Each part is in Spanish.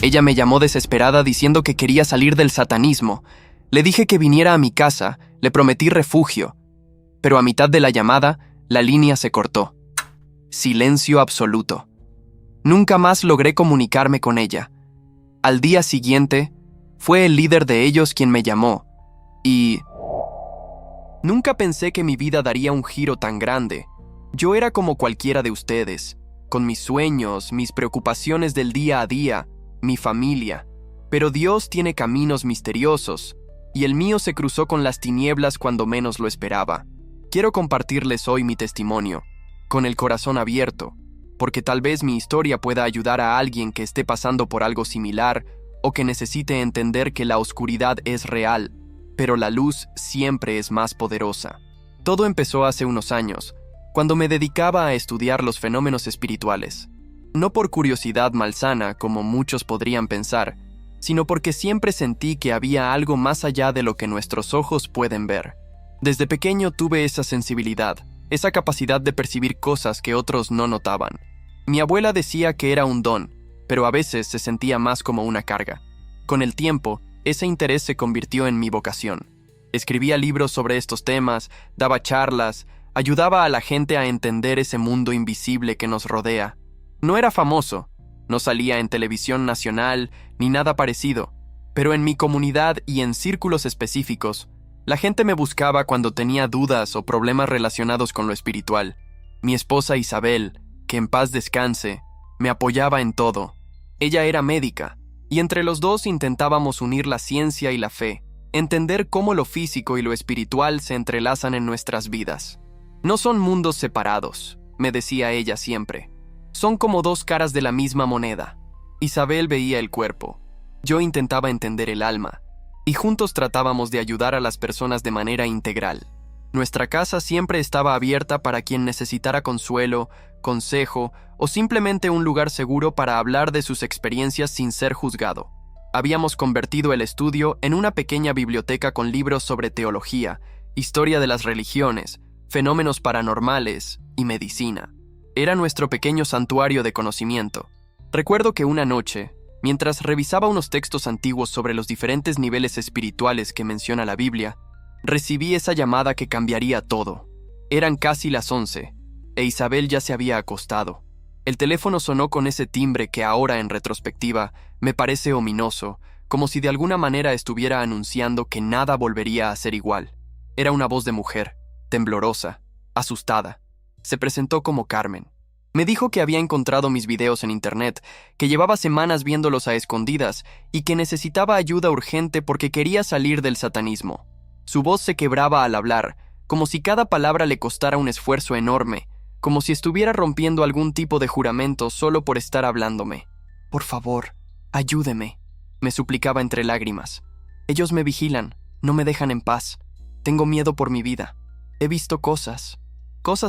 Ella me llamó desesperada diciendo que quería salir del satanismo. Le dije que viniera a mi casa, le prometí refugio. Pero a mitad de la llamada, la línea se cortó. Silencio absoluto. Nunca más logré comunicarme con ella. Al día siguiente, fue el líder de ellos quien me llamó. Y nunca pensé que mi vida daría un giro tan grande. Yo era como cualquiera de ustedes, con mis sueños, mis preocupaciones del día a día, mi familia. Pero Dios tiene caminos misteriosos, y el mío se cruzó con las tinieblas cuando menos lo esperaba. Quiero compartirles hoy mi testimonio, con el corazón abierto, porque tal vez mi historia pueda ayudar a alguien que esté pasando por algo similar o que necesite entender que la oscuridad es real, pero la luz siempre es más poderosa. Todo empezó hace unos años, cuando me dedicaba a estudiar los fenómenos espirituales. No por curiosidad malsana, como muchos podrían pensar, sino porque siempre sentí que había algo más allá de lo que nuestros ojos pueden ver. Desde pequeño tuve esa sensibilidad, esa capacidad de percibir cosas que otros no notaban. Mi abuela decía que era un don, pero a veces se sentía más como una carga. Con el tiempo, ese interés se convirtió en mi vocación. Escribía libros sobre estos temas, daba charlas, ayudaba a la gente a entender ese mundo invisible que nos rodea. No era famoso, no salía en televisión nacional ni nada parecido, pero en mi comunidad y en círculos específicos, la gente me buscaba cuando tenía dudas o problemas relacionados con lo espiritual. Mi esposa Isabel, que en paz descanse, me apoyaba en todo. Ella era médica, y entre los dos intentábamos unir la ciencia y la fe, entender cómo lo físico y lo espiritual se entrelazan en nuestras vidas. No son mundos separados, me decía ella siempre. Son como dos caras de la misma moneda. Isabel veía el cuerpo, yo intentaba entender el alma, y juntos tratábamos de ayudar a las personas de manera integral. Nuestra casa siempre estaba abierta para quien necesitara consuelo, consejo o simplemente un lugar seguro para hablar de sus experiencias sin ser juzgado. Habíamos convertido el estudio en una pequeña biblioteca con libros sobre teología, historia de las religiones, fenómenos paranormales y medicina. Era nuestro pequeño santuario de conocimiento. Recuerdo que una noche, mientras revisaba unos textos antiguos sobre los diferentes niveles espirituales que menciona la Biblia, recibí esa llamada que cambiaría todo. Eran casi las 11, e Isabel ya se había acostado. El teléfono sonó con ese timbre que ahora, en retrospectiva, me parece ominoso, como si de alguna manera estuviera anunciando que nada volvería a ser igual. Era una voz de mujer, temblorosa, asustada. Se presentó como Carmen. Me dijo que había encontrado mis videos en internet, que llevaba semanas viéndolos a escondidas y que necesitaba ayuda urgente porque quería salir del satanismo. Su voz se quebraba al hablar, como si cada palabra le costara un esfuerzo enorme, como si estuviera rompiendo algún tipo de juramento solo por estar hablándome. «Por favor, ayúdeme», me suplicaba entre lágrimas. «Ellos me vigilan, no me dejan en paz. Tengo miedo por mi vida. He visto cosas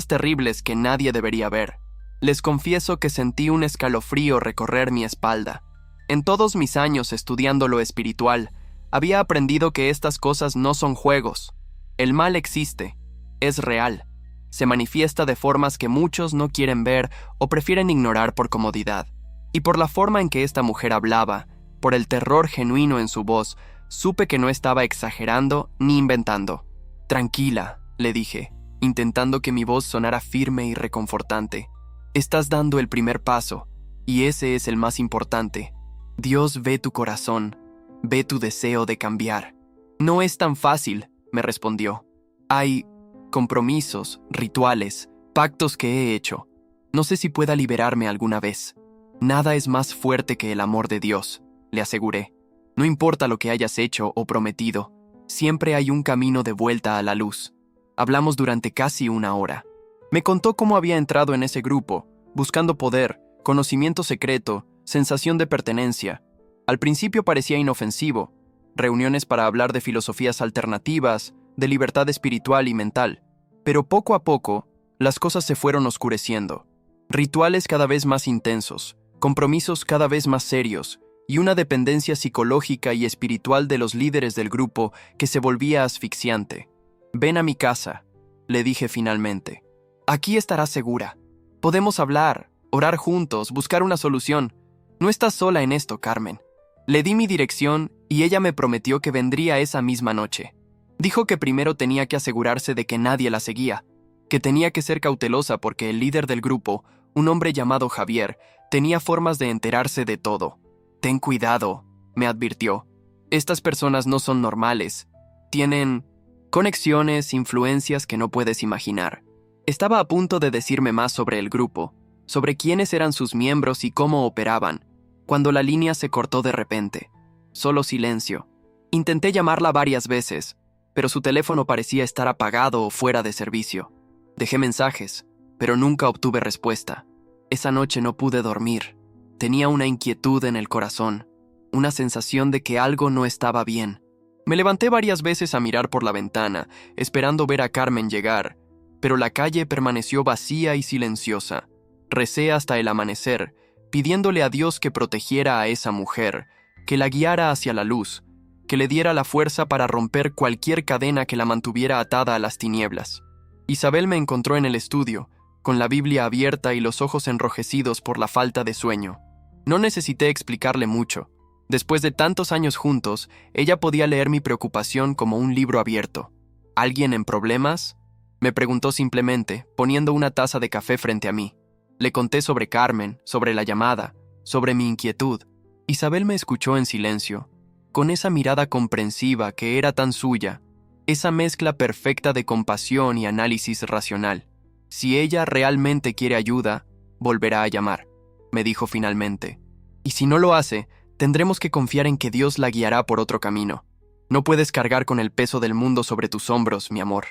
terribles que nadie debería ver». Les confieso que sentí un escalofrío recorrer mi espalda. En todos mis años estudiando lo espiritual, había aprendido que estas cosas no son juegos. El mal existe, es real, se manifiesta de formas que muchos no quieren ver o prefieren ignorar por comodidad. Y por la forma en que esta mujer hablaba, por el terror genuino en su voz, supe que no estaba exagerando ni inventando. «Tranquila», le dije, intentando que mi voz sonara firme y reconfortante. «Estás dando el primer paso, y ese es el más importante. Dios ve tu corazón, ve tu deseo de cambiar». «No es tan fácil», me respondió. «Hay compromisos, rituales, pactos que he hecho. No sé si pueda liberarme alguna vez». «Nada es más fuerte que el amor de Dios», le aseguré. «No importa lo que hayas hecho o prometido, siempre hay un camino de vuelta a la luz». Hablamos durante casi una hora. Me contó cómo había entrado en ese grupo, buscando poder, conocimiento secreto, sensación de pertenencia. Al principio parecía inofensivo, reuniones para hablar de filosofías alternativas, de libertad espiritual y mental. Pero poco a poco, las cosas se fueron oscureciendo. Rituales cada vez más intensos, compromisos cada vez más serios, y una dependencia psicológica y espiritual de los líderes del grupo que se volvía asfixiante. «Ven a mi casa», le dije finalmente. «Aquí estarás segura. Podemos hablar, orar juntos, buscar una solución». No estás sola en esto, Carmen. Le di mi dirección y ella me prometió que vendría esa misma noche. Dijo que primero tenía que asegurarse de que nadie la seguía, que tenía que ser cautelosa porque el líder del grupo, un hombre llamado Javier, tenía formas de enterarse de todo. Ten cuidado, me advirtió. Estas personas no son normales. Tienen conexiones, influencias que no puedes imaginar. Estaba a punto de decirme más sobre el grupo, sobre quiénes eran sus miembros y cómo operaban, cuando la línea se cortó de repente. Solo silencio. Intenté llamarla varias veces, pero su teléfono parecía estar apagado o fuera de servicio. Dejé mensajes, pero nunca obtuve respuesta. Esa noche no pude dormir. Tenía una inquietud en el corazón, una sensación de que algo no estaba bien. Me levanté varias veces a mirar por la ventana, esperando ver a Carmen llegar, pero la calle permaneció vacía y silenciosa. Recé hasta el amanecer, pidiéndole a Dios que protegiera a esa mujer, que la guiara hacia la luz, que le diera la fuerza para romper cualquier cadena que la mantuviera atada a las tinieblas. Isabel me encontró en el estudio, con la Biblia abierta y los ojos enrojecidos por la falta de sueño. No necesité explicarle mucho. Después de tantos años juntos, ella podía leer mi preocupación como un libro abierto. ¿Alguien en problemas?, me preguntó simplemente, poniendo una taza de café frente a mí. Le conté sobre Carmen, sobre la llamada, sobre mi inquietud. Isabel me escuchó en silencio, con esa mirada comprensiva que era tan suya, esa mezcla perfecta de compasión y análisis racional. Si ella realmente quiere ayuda, volverá a llamar, me dijo finalmente. Y si no lo hace, tendremos que confiar en que Dios la guiará por otro camino. No puedes cargar con el peso del mundo sobre tus hombros, mi amor.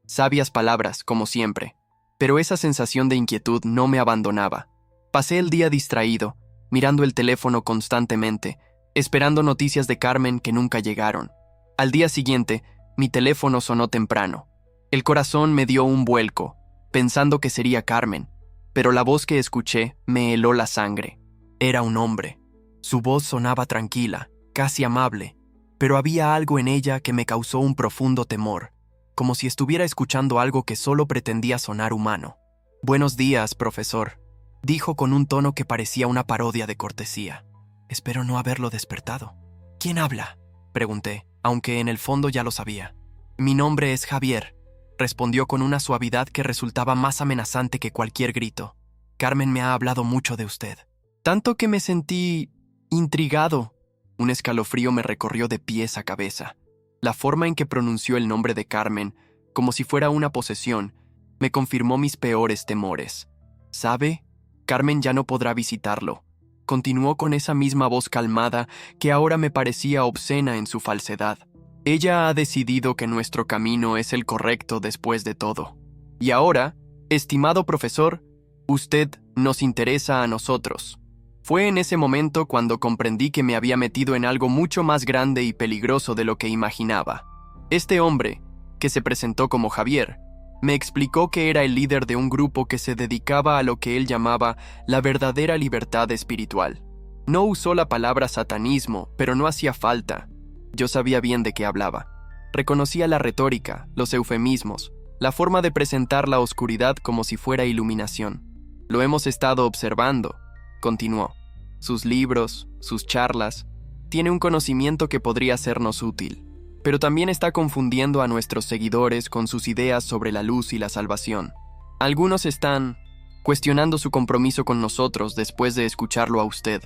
Sabias palabras, como siempre. Pero esa sensación de inquietud no me abandonaba. Pasé el día distraído, mirando el teléfono constantemente, esperando noticias de Carmen que nunca llegaron. Al día siguiente, mi teléfono sonó temprano. El corazón me dio un vuelco, pensando que sería Carmen, pero la voz que escuché me heló la sangre. Era un hombre. Su voz sonaba tranquila, casi amable, pero había algo en ella que me causó un profundo temor, como si estuviera escuchando algo que solo pretendía sonar humano. «Buenos días, profesor», dijo con un tono que parecía una parodia de cortesía. «Espero no haberlo despertado». «¿Quién habla?», pregunté, aunque en el fondo ya lo sabía. «Mi nombre es Javier», respondió con una suavidad que resultaba más amenazante que cualquier grito. «Carmen me ha hablado mucho de usted». Tanto que me sentí intrigado. Un escalofrío me recorrió de pies a cabeza. La forma en que pronunció el nombre de Carmen, como si fuera una posesión, me confirmó mis peores temores. ¿Sabe? Carmen ya no podrá visitarlo. Continuó con esa misma voz calmada que ahora me parecía obscena en su falsedad. Ella ha decidido que nuestro camino es el correcto después de todo. Y ahora, estimado profesor, usted nos interesa a nosotros. Fue en ese momento cuando comprendí que me había metido en algo mucho más grande y peligroso de lo que imaginaba. Este hombre, que se presentó como Javier, me explicó que era el líder de un grupo que se dedicaba a lo que él llamaba la verdadera libertad espiritual. No usó la palabra satanismo, pero no hacía falta. Yo sabía bien de qué hablaba. Reconocía la retórica, los eufemismos, la forma de presentar la oscuridad como si fuera iluminación. Lo hemos estado observando, continuó. Sus libros, sus charlas, tiene un conocimiento que podría sernos útil, pero también está confundiendo a nuestros seguidores con sus ideas sobre la luz y la salvación. Algunos están cuestionando su compromiso con nosotros después de escucharlo a usted.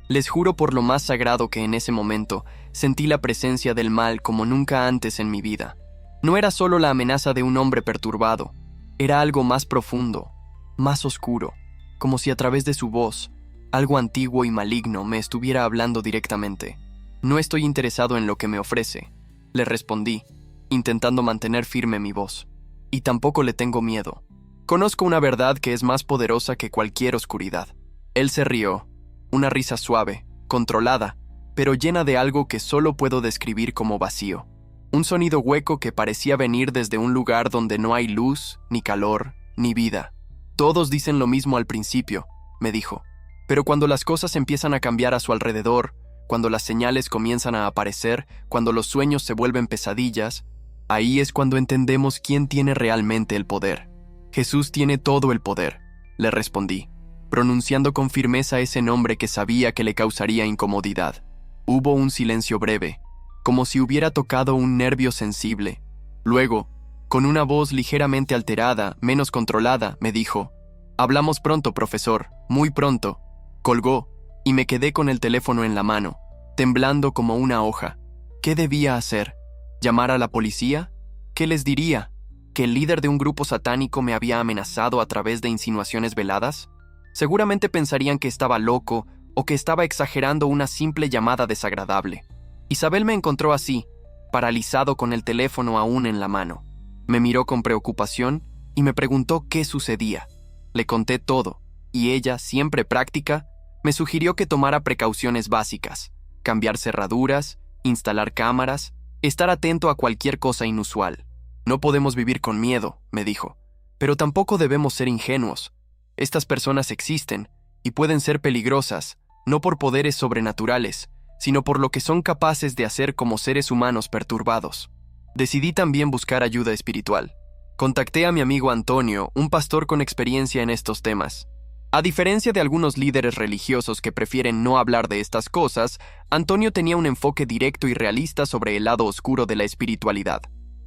Les juro por lo más sagrado que en ese momento sentí la presencia del mal como nunca antes en mi vida. No era solo la amenaza de un hombre perturbado, era algo más profundo, más oscuro, como si a través de su voz, algo antiguo y maligno me estuviera hablando directamente. «No estoy interesado en lo que me ofrece», le respondí, intentando mantener firme mi voz. «Y tampoco le tengo miedo. Conozco una verdad que es más poderosa que cualquier oscuridad». Él se rió, una risa suave, controlada, pero llena de algo que solo puedo describir como vacío. Un sonido hueco que parecía venir desde un lugar donde no hay luz, ni calor, ni vida. «Todos dicen lo mismo al principio», me dijo. «Pero cuando las cosas empiezan a cambiar a su alrededor, cuando las señales comienzan a aparecer, cuando los sueños se vuelven pesadillas, ahí es cuando entendemos quién tiene realmente el poder». «Jesús tiene todo el poder», le respondí. pronunciando con firmeza ese nombre que sabía que le causaría incomodidad. Hubo un silencio breve, como si hubiera tocado un nervio sensible. Luego, con una voz ligeramente alterada, menos controlada, me dijo: «Hablamos pronto, profesor, muy pronto». Colgó, y me quedé con el teléfono en la mano, temblando como una hoja. ¿Qué debía hacer? ¿Llamar a la policía? ¿Qué les diría? ¿Que el líder de un grupo satánico me había amenazado a través de insinuaciones veladas? Seguramente pensarían que estaba loco o que estaba exagerando una simple llamada desagradable. Isabel me encontró así, paralizado con el teléfono aún en la mano. Me miró con preocupación y me preguntó qué sucedía. Le conté todo, y ella, siempre práctica, me sugirió que tomara precauciones básicas: cambiar cerraduras, instalar cámaras, estar atento a cualquier cosa inusual. No podemos vivir con miedo, me dijo, pero tampoco debemos ser ingenuos. Estas personas existen y pueden ser peligrosas, no por poderes sobrenaturales, sino por lo que son capaces de hacer como seres humanos perturbados. Decidí también buscar ayuda espiritual. Contacté a mi amigo Antonio, un pastor con experiencia en estos temas. A diferencia de algunos líderes religiosos que prefieren no hablar de estas cosas, Antonio tenía un enfoque directo y realista sobre el lado oscuro de la espiritualidad.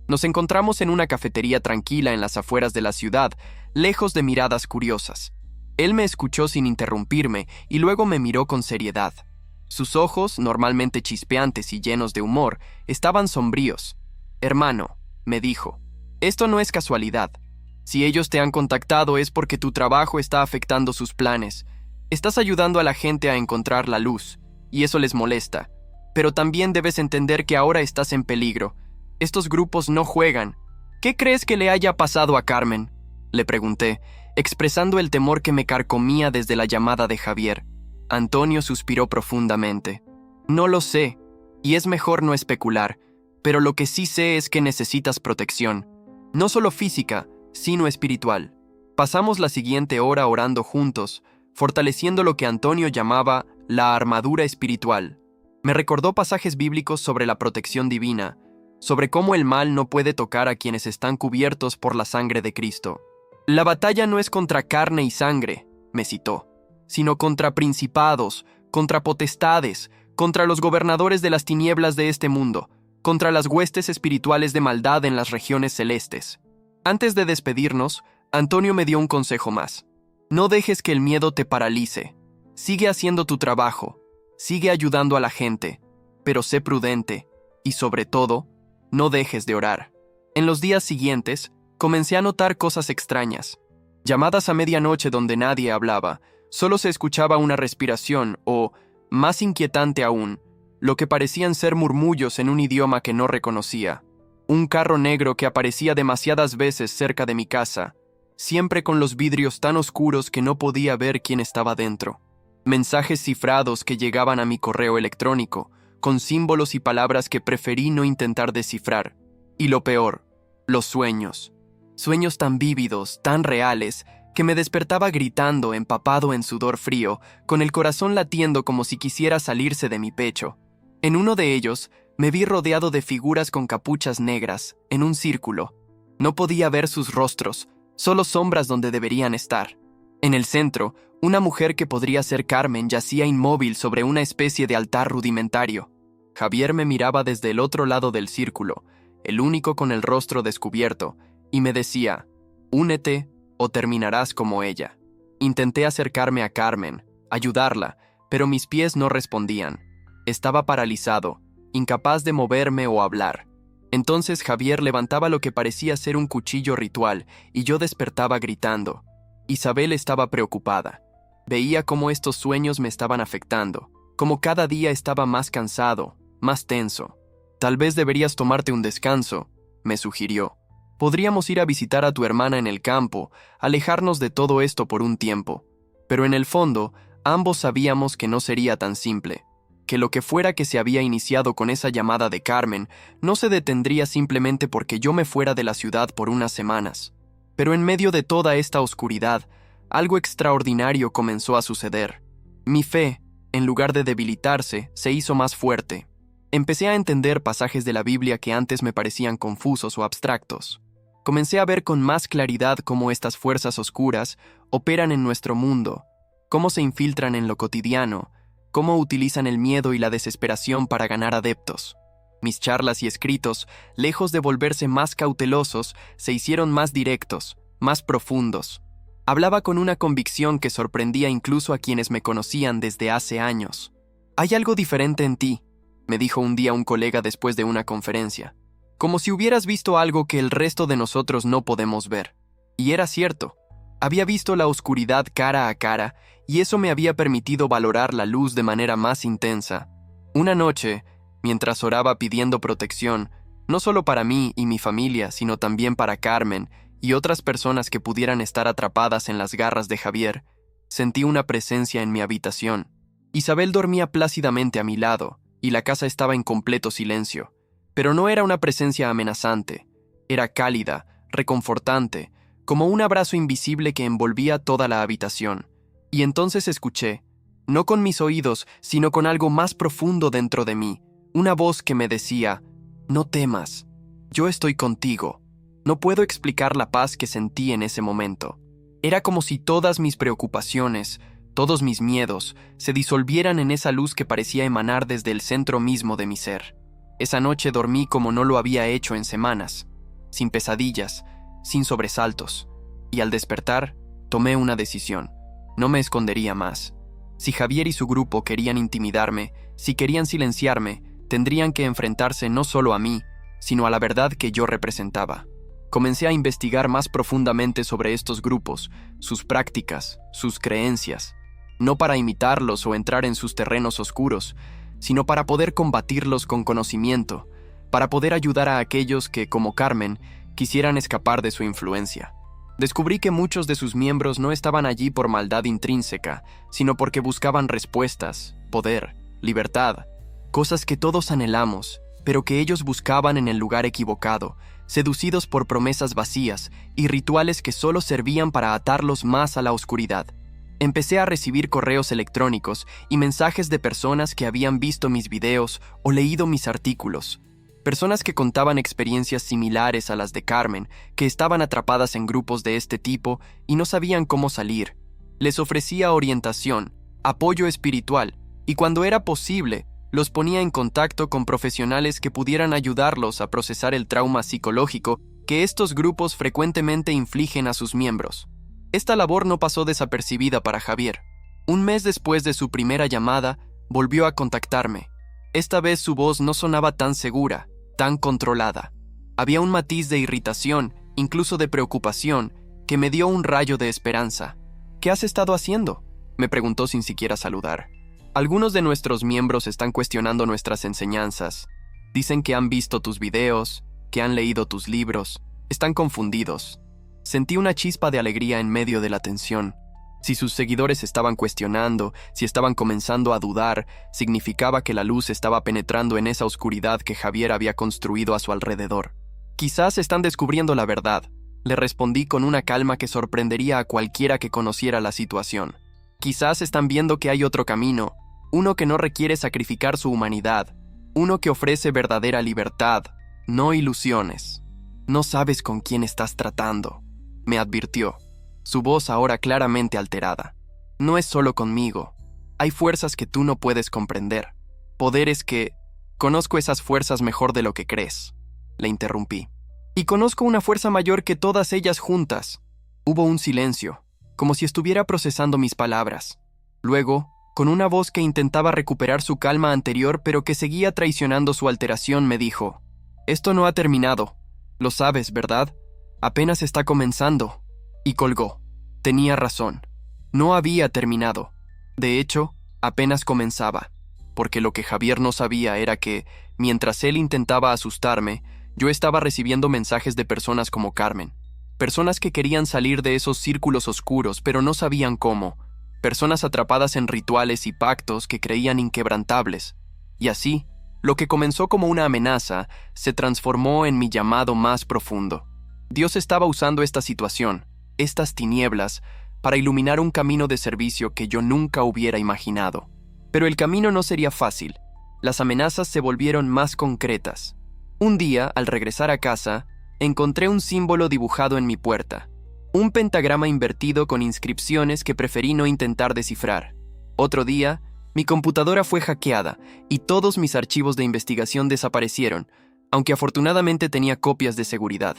Nos encontramos en una cafetería tranquila en las afueras de la ciudad, lejos de miradas curiosas. Él me escuchó sin interrumpirme y luego me miró con seriedad. Sus ojos, normalmente chispeantes y llenos de humor, estaban sombríos. «Hermano», me dijo, «esto no es casualidad. Si ellos te han contactado es porque tu trabajo está afectando sus planes. Estás ayudando a la gente a encontrar la luz, y eso les molesta. Pero también debes entender que ahora estás en peligro. Estos grupos no juegan. ¿Qué crees que le haya pasado a Carmen?», le pregunté, expresando el temor que me carcomía desde la llamada de Javier. Antonio suspiró profundamente. «No lo sé, y es mejor no especular, pero lo que sí sé es que necesitas protección, no solo física, sino espiritual». Pasamos la siguiente hora orando juntos, fortaleciendo lo que Antonio llamaba la armadura espiritual. Me recordó pasajes bíblicos sobre la protección divina, sobre cómo el mal no puede tocar a quienes están cubiertos por la sangre de Cristo. «La batalla no es contra carne y sangre», me citó, «sino contra principados, contra potestades, contra los gobernadores de las tinieblas de este mundo, contra las huestes espirituales de maldad en las regiones celestes». Antes de despedirnos, Antonio me dio un consejo más. «No dejes que el miedo te paralice. Sigue haciendo tu trabajo, sigue ayudando a la gente, pero sé prudente y, sobre todo, no dejes de orar». En los días siguientes, comencé a notar cosas extrañas. Llamadas a medianoche donde nadie hablaba, solo se escuchaba una respiración o, más inquietante aún, lo que parecían ser murmullos en un idioma que no reconocía. Un carro negro que aparecía demasiadas veces cerca de mi casa, siempre con los vidrios tan oscuros que no podía ver quién estaba dentro. Mensajes cifrados que llegaban a mi correo electrónico, con símbolos y palabras que preferí no intentar descifrar. Y lo peor, los sueños. Sueños tan vívidos, tan reales, que me despertaba gritando, empapado en sudor frío, con el corazón latiendo como si quisiera salirse de mi pecho. En uno de ellos, me vi rodeado de figuras con capuchas negras, en un círculo. No podía ver sus rostros, solo sombras donde deberían estar. En el centro, una mujer que podría ser Carmen yacía inmóvil sobre una especie de altar rudimentario. Javier me miraba desde el otro lado del círculo, el único con el rostro descubierto, y me decía: «Únete o terminarás como ella». Intenté acercarme a Carmen, ayudarla, pero mis pies no respondían. Estaba paralizado, incapaz de moverme o hablar. Entonces Javier levantaba lo que parecía ser un cuchillo ritual y yo despertaba gritando. Isabel estaba preocupada. Veía cómo estos sueños me estaban afectando, como cada día estaba más cansado, más tenso. «Tal vez deberías tomarte un descanso», me sugirió. «Podríamos ir a visitar a tu hermana en el campo, alejarnos de todo esto por un tiempo». Pero en el fondo, ambos sabíamos que no sería tan simple, que lo que fuera que se había iniciado con esa llamada de Carmen no se detendría simplemente porque yo me fuera de la ciudad por unas semanas. Pero en medio de toda esta oscuridad, algo extraordinario comenzó a suceder. Mi fe, en lugar de debilitarse, se hizo más fuerte. Empecé a entender pasajes de la Biblia que antes me parecían confusos o abstractos. Comencé a ver con más claridad cómo estas fuerzas oscuras operan en nuestro mundo, cómo se infiltran en lo cotidiano, cómo utilizan el miedo y la desesperación para ganar adeptos. Mis charlas y escritos, lejos de volverse más cautelosos, se hicieron más directos, más profundos. Hablaba con una convicción que sorprendía incluso a quienes me conocían desde hace años. «Hay algo diferente en ti», me dijo un día un colega después de una conferencia. «Como si hubieras visto algo que el resto de nosotros no podemos ver». Y era cierto. Había visto la oscuridad cara a cara, y eso me había permitido valorar la luz de manera más intensa. Una noche, mientras oraba pidiendo protección, no solo para mí y mi familia, sino también para Carmen y otras personas que pudieran estar atrapadas en las garras de Javier, sentí una presencia en mi habitación. Isabel dormía plácidamente a mi lado, y la casa estaba en completo silencio. Pero no era una presencia amenazante. Era cálida, reconfortante, como un abrazo invisible que envolvía toda la habitación. Y entonces escuché, no con mis oídos, sino con algo más profundo dentro de mí, una voz que me decía: «No temas, yo estoy contigo». No puedo explicar la paz que sentí en ese momento. Era como si todas mis preocupaciones, todos mis miedos, se disolvieran en esa luz que parecía emanar desde el centro mismo de mi ser. Esa noche dormí como no lo había hecho en semanas, sin pesadillas, sin sobresaltos, y al despertar, tomé una decisión. No me escondería más. Si Javier y su grupo querían intimidarme, si querían silenciarme, tendrían que enfrentarse no solo a mí, sino a la verdad que yo representaba. Comencé a investigar más profundamente sobre estos grupos, sus prácticas, sus creencias, no para imitarlos o entrar en sus terrenos oscuros, sino para poder combatirlos con conocimiento, para poder ayudar a aquellos que, como Carmen, quisieran escapar de su influencia. Descubrí que muchos de sus miembros no estaban allí por maldad intrínseca, sino porque buscaban respuestas, poder, libertad, cosas que todos anhelamos, pero que ellos buscaban en el lugar equivocado, seducidos por promesas vacías y rituales que solo servían para atarlos más a la oscuridad. Empecé a recibir correos electrónicos y mensajes de personas que habían visto mis videos o leído mis artículos. Personas que contaban experiencias similares a las de Carmen, que estaban atrapadas en grupos de este tipo y no sabían cómo salir. Les ofrecía orientación, apoyo espiritual, y cuando era posible, los ponía en contacto con profesionales que pudieran ayudarlos a procesar el trauma psicológico que estos grupos frecuentemente infligen a sus miembros. Esta labor no pasó desapercibida para Javier. Un mes después de su primera llamada, volvió a contactarme. Esta vez su voz no sonaba tan segura, tan controlada. Había un matiz de irritación, incluso de preocupación, que me dio un rayo de esperanza. «¿Qué has estado haciendo?», me preguntó sin siquiera saludar. «Algunos de nuestros miembros están cuestionando nuestras enseñanzas. Dicen que han visto tus videos, que han leído tus libros. Están confundidos». Sentí una chispa de alegría en medio de la tensión. Si sus seguidores estaban cuestionando, si estaban comenzando a dudar, significaba que la luz estaba penetrando en esa oscuridad que Javier había construido a su alrededor. «Quizás están descubriendo la verdad», le respondí con una calma que sorprendería a cualquiera que conociera la situación. «Quizás están viendo que hay otro camino, uno que no requiere sacrificar su humanidad, uno que ofrece verdadera libertad, no ilusiones. No sabes con quién estás tratando», me advirtió, su voz ahora claramente alterada. «No es solo conmigo. Hay fuerzas que tú no puedes comprender. Poderes que... Conozco esas fuerzas mejor de lo que crees», le interrumpí. «Y conozco una fuerza mayor que todas ellas juntas». Hubo un silencio, como si estuviera procesando mis palabras. Luego, con una voz que intentaba recuperar su calma anterior pero que seguía traicionando su alteración, me dijo: «Esto no ha terminado. Lo sabes, ¿verdad? Apenas está comenzando». Y colgó. Tenía razón. No había terminado. De hecho, apenas comenzaba. Porque lo que Javier no sabía era que, mientras él intentaba asustarme, yo estaba recibiendo mensajes de personas como Carmen. Personas que querían salir de esos círculos oscuros, pero no sabían cómo. Personas atrapadas en rituales y pactos que creían inquebrantables. Y así, lo que comenzó como una amenaza, se transformó en mi llamado más profundo. Dios estaba usando esta situación, estas tinieblas, para iluminar un camino de servicio que yo nunca hubiera imaginado. Pero el camino no sería fácil. Las amenazas se volvieron más concretas. Un día, al regresar a casa, encontré un símbolo dibujado en mi puerta. Un pentagrama invertido con inscripciones que preferí no intentar descifrar. Otro día, mi computadora fue hackeada y todos mis archivos de investigación desaparecieron, aunque afortunadamente tenía copias de seguridad.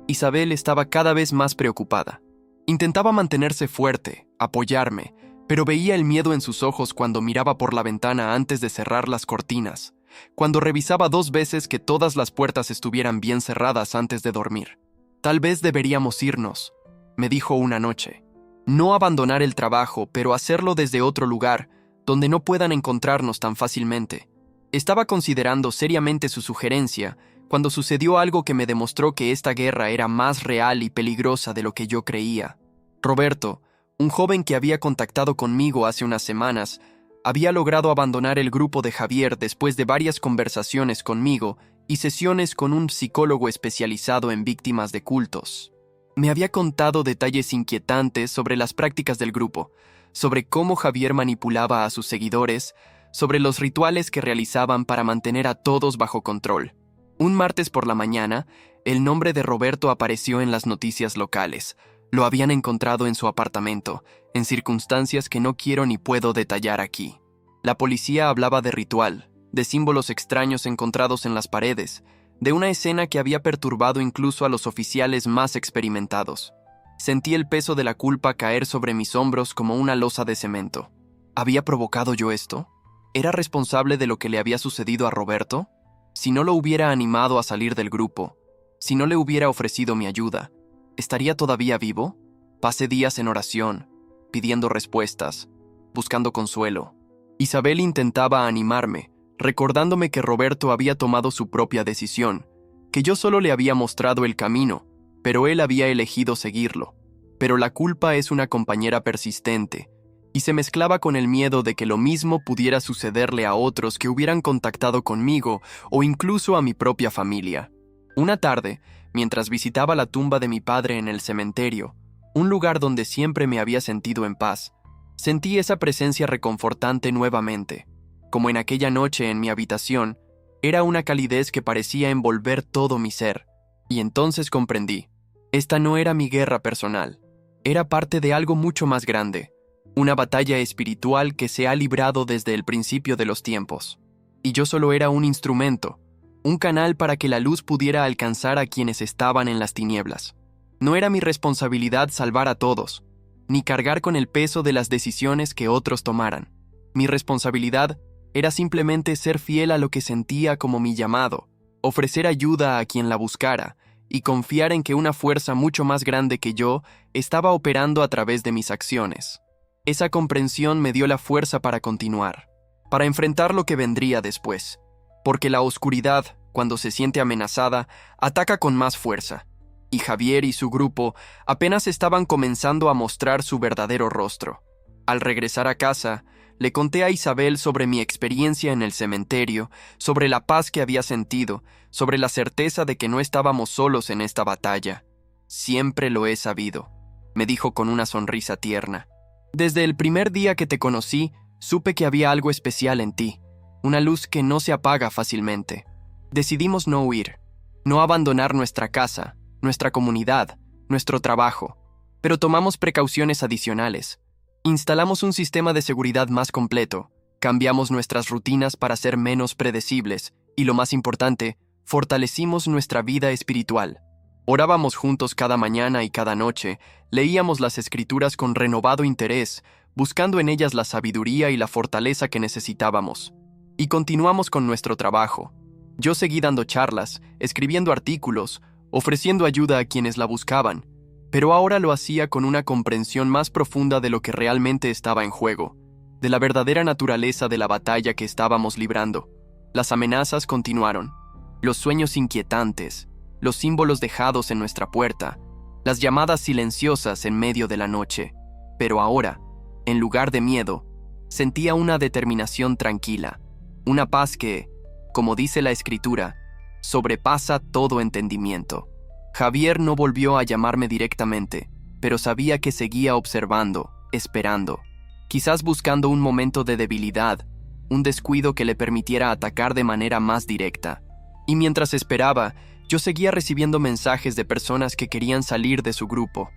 Isabel estaba cada vez más preocupada. Intentaba mantenerse fuerte, apoyarme, pero veía el miedo en sus ojos cuando miraba por la ventana antes de cerrar las cortinas, cuando revisaba 2 veces que todas las puertas estuvieran bien cerradas antes de dormir. Tal vez deberíamos irnos, me dijo una noche. No abandonar el trabajo, pero hacerlo desde otro lugar, donde no puedan encontrarnos tan fácilmente. Estaba considerando seriamente su sugerencia cuando sucedió algo que me demostró que esta guerra era más real y peligrosa de lo que yo creía. Roberto, un joven que había contactado conmigo hace unas semanas, había logrado abandonar el grupo de Javier después de varias conversaciones conmigo y sesiones con un psicólogo especializado en víctimas de cultos. Me había contado detalles inquietantes sobre las prácticas del grupo, sobre cómo Javier manipulaba a sus seguidores, sobre los rituales que realizaban para mantener a todos bajo control. Un martes por la mañana, el nombre de Roberto apareció en las noticias locales. Lo habían encontrado en su apartamento, en circunstancias que no quiero ni puedo detallar aquí. La policía hablaba de ritual, de símbolos extraños encontrados en las paredes, de una escena que había perturbado incluso a los oficiales más experimentados. Sentí el peso de la culpa caer sobre mis hombros como una losa de cemento. ¿Había provocado yo esto? ¿Era responsable de lo que le había sucedido a Roberto? Si no lo hubiera animado a salir del grupo, si no le hubiera ofrecido mi ayuda, ¿estaría todavía vivo? Pasé días en oración, pidiendo respuestas, buscando consuelo. Isabel intentaba animarme, recordándome que Roberto había tomado su propia decisión, que yo solo le había mostrado el camino, pero él había elegido seguirlo. Pero la culpa es una compañera persistente, y se mezclaba con el miedo de que lo mismo pudiera sucederle a otros que hubieran contactado conmigo o incluso a mi propia familia. Una tarde, mientras visitaba la tumba de mi padre en el cementerio, un lugar donde siempre me había sentido en paz, sentí esa presencia reconfortante nuevamente. Como en aquella noche en mi habitación, era una calidez que parecía envolver todo mi ser. Y entonces comprendí, esta no era mi guerra personal, era parte de algo mucho más grande, una batalla espiritual que se ha librado desde el principio de los tiempos. Y yo solo era un instrumento, un canal para que la luz pudiera alcanzar a quienes estaban en las tinieblas. No era mi responsabilidad salvar a todos, ni cargar con el peso de las decisiones que otros tomaran. Mi responsabilidad era simplemente ser fiel a lo que sentía como mi llamado, ofrecer ayuda a quien la buscara y confiar en que una fuerza mucho más grande que yo estaba operando a través de mis acciones. Esa comprensión me dio la fuerza para continuar, para enfrentar lo que vendría después, porque la oscuridad, cuando se siente amenazada, ataca con más fuerza, y Javier y su grupo apenas estaban comenzando a mostrar su verdadero rostro. Al regresar a casa, le conté a Isabel sobre mi experiencia en el cementerio, sobre la paz que había sentido, sobre la certeza de que no estábamos solos en esta batalla. Siempre lo he sabido, me dijo con una sonrisa tierna. Desde el primer día que te conocí, supe que había algo especial en ti, una luz que no se apaga fácilmente. Decidimos no huir, no abandonar nuestra casa, nuestra comunidad, nuestro trabajo, pero tomamos precauciones adicionales. Instalamos un sistema de seguridad más completo, cambiamos nuestras rutinas para ser menos predecibles y, lo más importante, fortalecimos nuestra vida espiritual. Orábamos juntos cada mañana y cada noche, leíamos las escrituras con renovado interés, buscando en ellas la sabiduría y la fortaleza que necesitábamos. Y continuamos con nuestro trabajo. Yo seguí dando charlas, escribiendo artículos, ofreciendo ayuda a quienes la buscaban, pero ahora lo hacía con una comprensión más profunda de lo que realmente estaba en juego, de la verdadera naturaleza de la batalla que estábamos librando. Las amenazas continuaron, los sueños inquietantes, los símbolos dejados en nuestra puerta, las llamadas silenciosas en medio de la noche. Pero ahora, en lugar de miedo, sentía una determinación tranquila, una paz que, como dice la Escritura, sobrepasa todo entendimiento. Javier no volvió a llamarme directamente, pero sabía que seguía observando, esperando, quizás buscando un momento de debilidad, un descuido que le permitiera atacar de manera más directa. Y mientras esperaba, yo seguía recibiendo mensajes de personas que querían salir de su grupo.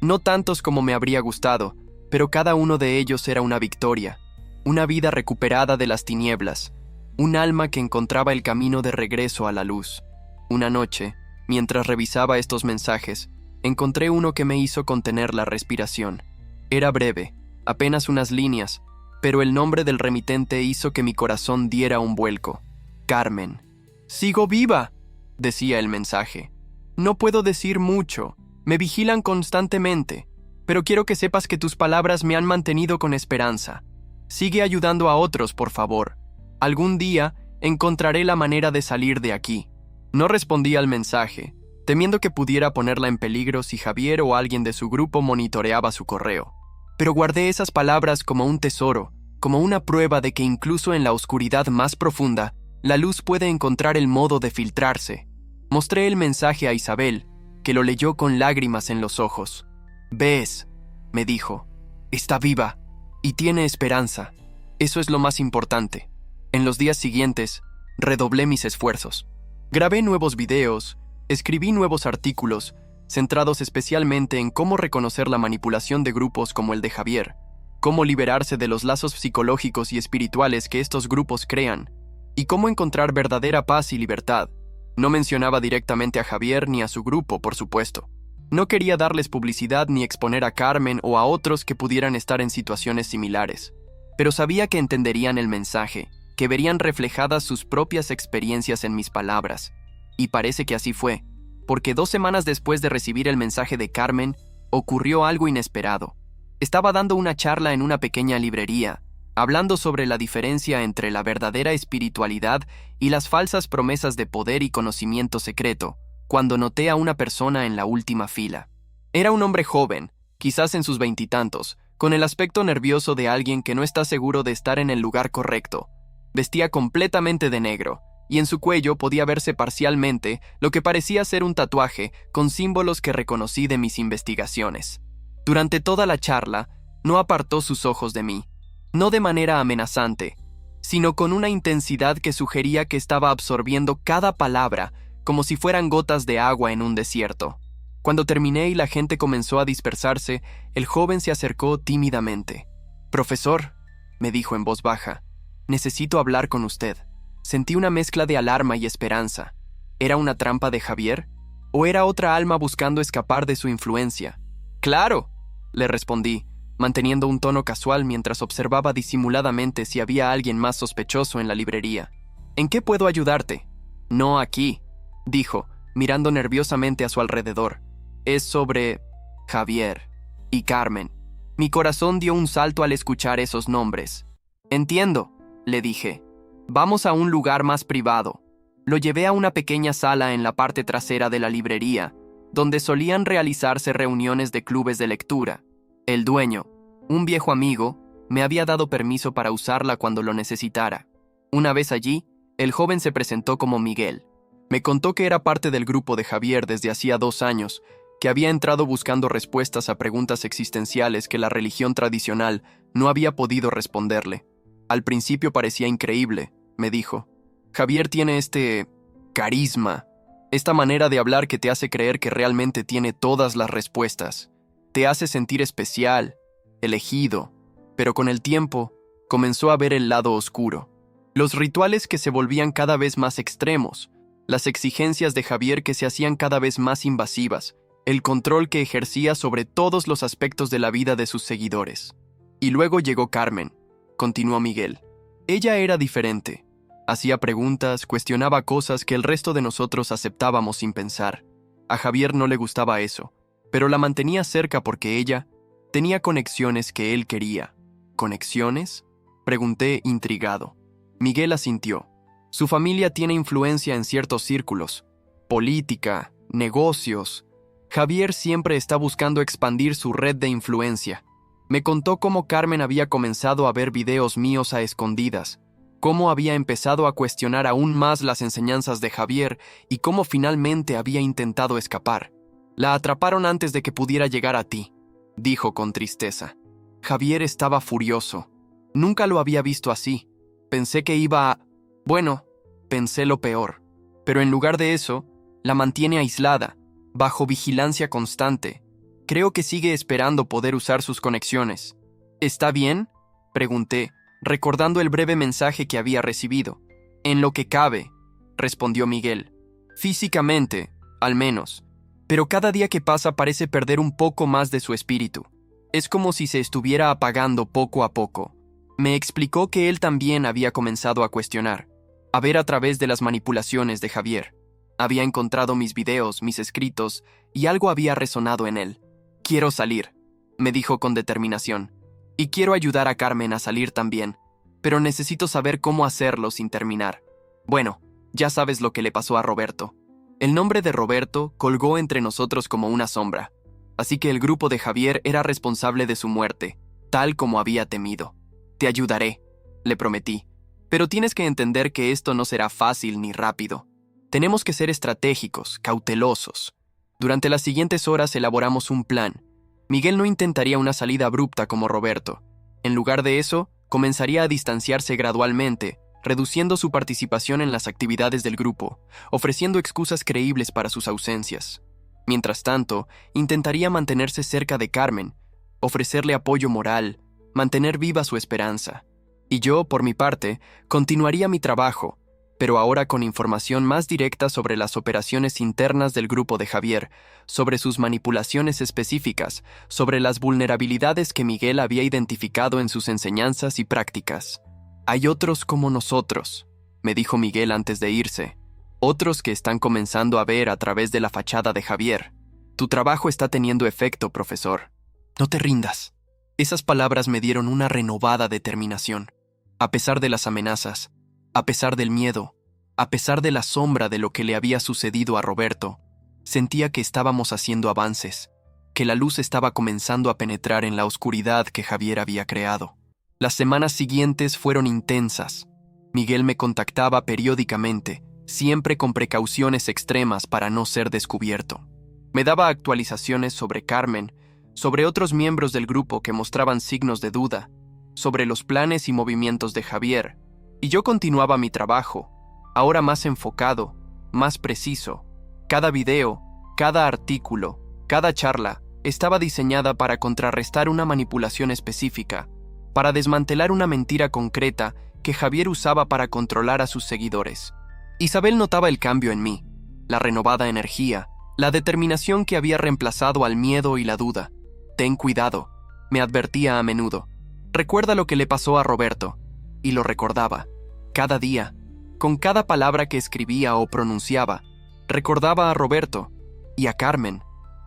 No tantos como me habría gustado, pero cada uno de ellos era una victoria, una vida recuperada de las tinieblas, un alma que encontraba el camino de regreso a la luz. Una noche, mientras revisaba estos mensajes, encontré uno que me hizo contener la respiración. Era breve, apenas unas líneas, pero el nombre del remitente hizo que mi corazón diera un vuelco. Carmen. «¡Sigo viva!», decía el mensaje. «No puedo decir mucho, me vigilan constantemente, pero quiero que sepas que tus palabras me han mantenido con esperanza. Sigue ayudando a otros, por favor. Algún día encontraré la manera de salir de aquí». No respondí al mensaje, temiendo que pudiera ponerla en peligro si Javier o alguien de su grupo monitoreaba su correo. Pero guardé esas palabras como un tesoro, como una prueba de que incluso en la oscuridad más profunda, la luz puede encontrar el modo de filtrarse. Mostré el mensaje a Isabel, que lo leyó con lágrimas en los ojos. «¿Ves?», me dijo. «Está viva y tiene esperanza. Eso es lo más importante». En los días siguientes, redoblé mis esfuerzos. Grabé nuevos videos, escribí nuevos artículos, centrados especialmente en cómo reconocer la manipulación de grupos como el de Javier, cómo liberarse de los lazos psicológicos y espirituales que estos grupos crean, y cómo encontrar verdadera paz y libertad. No mencionaba directamente a Javier ni a su grupo, por supuesto. No quería darles publicidad ni exponer a Carmen o a otros que pudieran estar en situaciones similares, pero sabía que entenderían el mensaje, que verían reflejadas sus propias experiencias en mis palabras. Y parece que así fue, porque 2 semanas después de recibir el mensaje de Carmen, ocurrió algo inesperado. Estaba dando una charla en una pequeña librería, hablando sobre la diferencia entre la verdadera espiritualidad y las falsas promesas de poder y conocimiento secreto, cuando noté a una persona en la última fila. Era un hombre joven, quizás en sus 20 y tantos, con el aspecto nervioso de alguien que no está seguro de estar en el lugar correcto. Vestía completamente de negro, y en su cuello podía verse parcialmente lo que parecía ser un tatuaje con símbolos que reconocí de mis investigaciones. Durante toda la charla, no apartó sus ojos de mí, no de manera amenazante, sino con una intensidad que sugería que estaba absorbiendo cada palabra como si fueran gotas de agua en un desierto. Cuando terminé y la gente comenzó a dispersarse, el joven se acercó tímidamente. «Profesor», me dijo en voz baja, «necesito hablar con usted». Sentí una mezcla de alarma y esperanza. ¿Era una trampa de Javier? ¿O era otra alma buscando escapar de su influencia? «Claro», le respondí, manteniendo un tono casual mientras observaba disimuladamente si había alguien más sospechoso en la librería. «¿En qué puedo ayudarte?» «No aquí», dijo, mirando nerviosamente a su alrededor. «Es sobre Javier y Carmen». Mi corazón dio un salto al escuchar esos nombres. «Entiendo», le dije. «Vamos a un lugar más privado». Lo llevé a una pequeña sala en la parte trasera de la librería, donde solían realizarse reuniones de clubes de lectura. El dueño, un viejo amigo, me había dado permiso para usarla cuando lo necesitara. Una vez allí, el joven se presentó como Miguel. Me contó que era parte del grupo de Javier desde hacía 2 años, que había entrado buscando respuestas a preguntas existenciales que la religión tradicional no había podido responderle. Al principio parecía increíble, me dijo. Javier tiene este carisma, esta manera de hablar que te hace creer que realmente tiene todas las respuestas. Te hace sentir especial, elegido, pero con el tiempo comenzó a ver el lado oscuro. Los rituales que se volvían cada vez más extremos, las exigencias de Javier que se hacían cada vez más invasivas, el control que ejercía sobre todos los aspectos de la vida de sus seguidores. Y luego llegó Carmen, continuó Miguel. Ella era diferente. Hacía preguntas, cuestionaba cosas que el resto de nosotros aceptábamos sin pensar. A Javier no le gustaba eso, pero la mantenía cerca porque ella tenía conexiones que él quería. ¿Conexiones?, pregunté intrigado. Miguel asintió. Su familia tiene influencia en ciertos círculos. Política, negocios. Javier siempre está buscando expandir su red de influencia. Me contó cómo Carmen había comenzado a ver videos míos a escondidas, cómo había empezado a cuestionar aún más las enseñanzas de Javier y cómo finalmente había intentado escapar. La atraparon antes de que pudiera llegar a ti, dijo con tristeza. Javier estaba furioso. Nunca lo había visto así. Pensé que iba a... Bueno, pensé lo peor. Pero en lugar de eso, la mantiene aislada, bajo vigilancia constante. Creo que sigue esperando poder usar sus conexiones. ¿Está bien?, pregunté, recordando el breve mensaje que había recibido. En lo que cabe, respondió Miguel. Físicamente, al menos. Pero cada día que pasa parece perder un poco más de su espíritu. Es como si se estuviera apagando poco a poco. Me explicó que él también había comenzado a cuestionar, a ver a través de las manipulaciones de Javier. Había encontrado mis videos, mis escritos, y algo había resonado en él. Quiero salir, me dijo con determinación. Y quiero ayudar a Carmen a salir también, pero necesito saber cómo hacerlo sin terminar. Bueno, ya sabes lo que le pasó a Roberto. El nombre de Roberto colgó entre nosotros como una sombra, así que el grupo de Javier era responsable de su muerte, tal como había temido. Te ayudaré, le prometí, pero tienes que entender que esto no será fácil ni rápido. Tenemos que ser estratégicos, cautelosos. Durante las siguientes horas elaboramos un plan. Miguel no intentaría una salida abrupta como Roberto. En lugar de eso, comenzaría a distanciarse gradualmente, reduciendo su participación en las actividades del grupo, ofreciendo excusas creíbles para sus ausencias. Mientras tanto, intentaría mantenerse cerca de Carmen, ofrecerle apoyo moral, mantener viva su esperanza. Y yo, por mi parte, continuaría mi trabajo, pero ahora con información más directa sobre las operaciones internas del grupo de Javier, sobre sus manipulaciones específicas, sobre las vulnerabilidades que Miguel había identificado en sus enseñanzas y prácticas. Hay otros como nosotros, me dijo Miguel antes de irse, otros que están comenzando a ver a través de la fachada de Javier. Tu trabajo está teniendo efecto, profesor. No te rindas. Esas palabras me dieron una renovada determinación. A pesar de las amenazas, a pesar del miedo, a pesar de la sombra de lo que le había sucedido a Roberto, sentía que estábamos haciendo avances, que la luz estaba comenzando a penetrar en la oscuridad que Javier había creado. Las semanas siguientes fueron intensas. Miguel me contactaba periódicamente, siempre con precauciones extremas para no ser descubierto. Me daba actualizaciones sobre Carmen, sobre otros miembros del grupo que mostraban signos de duda, sobre los planes y movimientos de Javier, y yo continuaba mi trabajo, ahora más enfocado, más preciso. Cada video, cada artículo, cada charla estaba diseñada para contrarrestar una manipulación específica, para desmantelar una mentira concreta que Javier usaba para controlar a sus seguidores. Isabel notaba el cambio en mí, la renovada energía, la determinación que había reemplazado al miedo y la duda. Ten cuidado, me advertía a menudo. Recuerda lo que le pasó a Roberto. Y lo recordaba. Cada día, con cada palabra que escribía o pronunciaba, recordaba a Roberto, y a Carmen,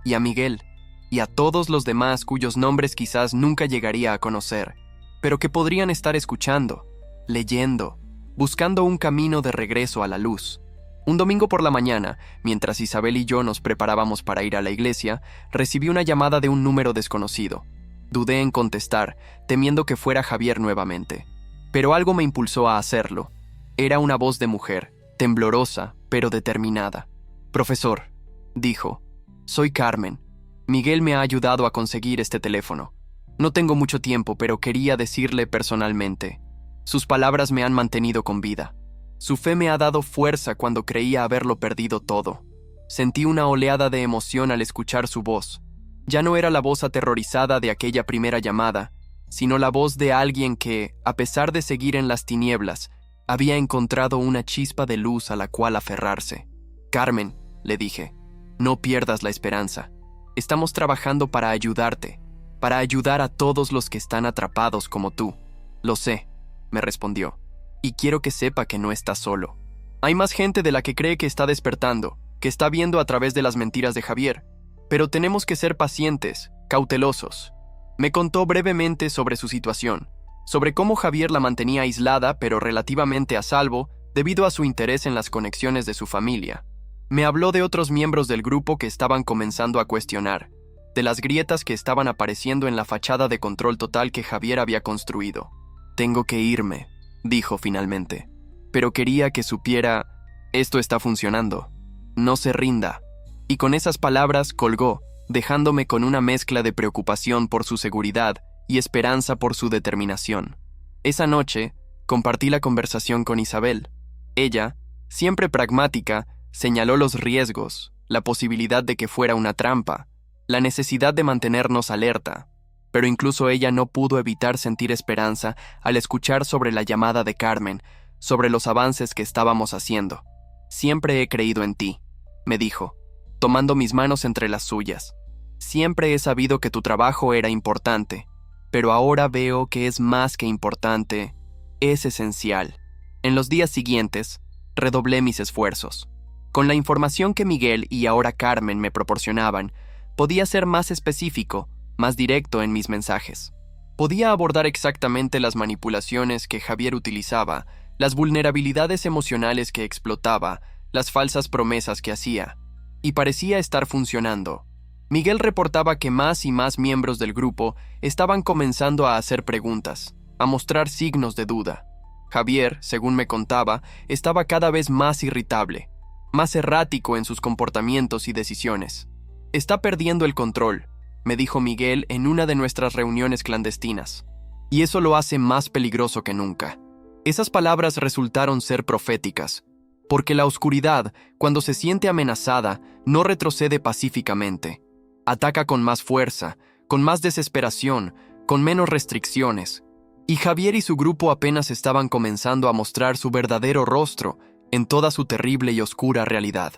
y a Miguel, y a todos los demás cuyos nombres quizás nunca llegaría a conocer, pero que podrían estar escuchando, leyendo, buscando un camino de regreso a la luz. Un domingo por la mañana, mientras Isabel y yo nos preparábamos para ir a la iglesia, recibí una llamada de un número desconocido. Dudé en contestar, temiendo que fuera Javier nuevamente. Pero algo me impulsó a hacerlo. Era una voz de mujer, temblorosa, pero determinada. «Profesor», dijo, «soy Carmen. Miguel me ha ayudado a conseguir este teléfono. No tengo mucho tiempo, pero quería decirle personalmente. Sus palabras me han mantenido con vida. Su fe me ha dado fuerza cuando creía haberlo perdido todo. Sentí una oleada de emoción al escuchar su voz. Ya no era la voz aterrorizada de aquella primera llamada, sino la voz de alguien que, a pesar de seguir en las tinieblas, había encontrado una chispa de luz a la cual aferrarse. «Carmen», le dije, «no pierdas la esperanza. Estamos trabajando para ayudarte, para ayudar a todos los que están atrapados como tú». «Lo sé», me respondió, «y quiero que sepa que no estás solo. Hay más gente de la que cree que está despertando, que está viendo a través de las mentiras de Javier. Pero tenemos que ser pacientes, cautelosos». Me contó brevemente sobre su situación, sobre cómo Javier la mantenía aislada pero relativamente a salvo debido a su interés en las conexiones de su familia. Me habló de otros miembros del grupo que estaban comenzando a cuestionar, de las grietas que estaban apareciendo en la fachada de control total que Javier había construido. «Tengo que irme», dijo finalmente, «pero quería que supiera, esto está funcionando. No se rinda». Y con esas palabras colgó, dejándome con una mezcla de preocupación por su seguridad y esperanza por su determinación. Esa noche, compartí la conversación con Isabel. Ella, siempre pragmática, señaló los riesgos, la posibilidad de que fuera una trampa, la necesidad de mantenernos alerta, pero incluso ella no pudo evitar sentir esperanza al escuchar sobre la llamada de Carmen, sobre los avances que estábamos haciendo. «Siempre he creído en ti», me dijo, tomando mis manos entre las suyas. «Siempre he sabido que tu trabajo era importante, pero ahora veo que es más que importante, es esencial». En los días siguientes, redoblé mis esfuerzos. Con la información que Miguel y ahora Carmen me proporcionaban, podía ser más específico, más directo en mis mensajes. Podía abordar exactamente las manipulaciones que Javier utilizaba, las vulnerabilidades emocionales que explotaba, las falsas promesas que hacía. Y parecía estar funcionando. Miguel reportaba que más y más miembros del grupo estaban comenzando a hacer preguntas, a mostrar signos de duda. Javier, según me contaba, estaba cada vez más irritable, más errático en sus comportamientos y decisiones. «Está perdiendo el control», me dijo Miguel en una de nuestras reuniones clandestinas. «Y eso lo hace más peligroso que nunca». Esas palabras resultaron ser proféticas, porque la oscuridad, cuando se siente amenazada, no retrocede pacíficamente. Ataca con más fuerza, con más desesperación, con menos restricciones. Y Javier y su grupo apenas estaban comenzando a mostrar su verdadero rostro en toda su terrible y oscura realidad.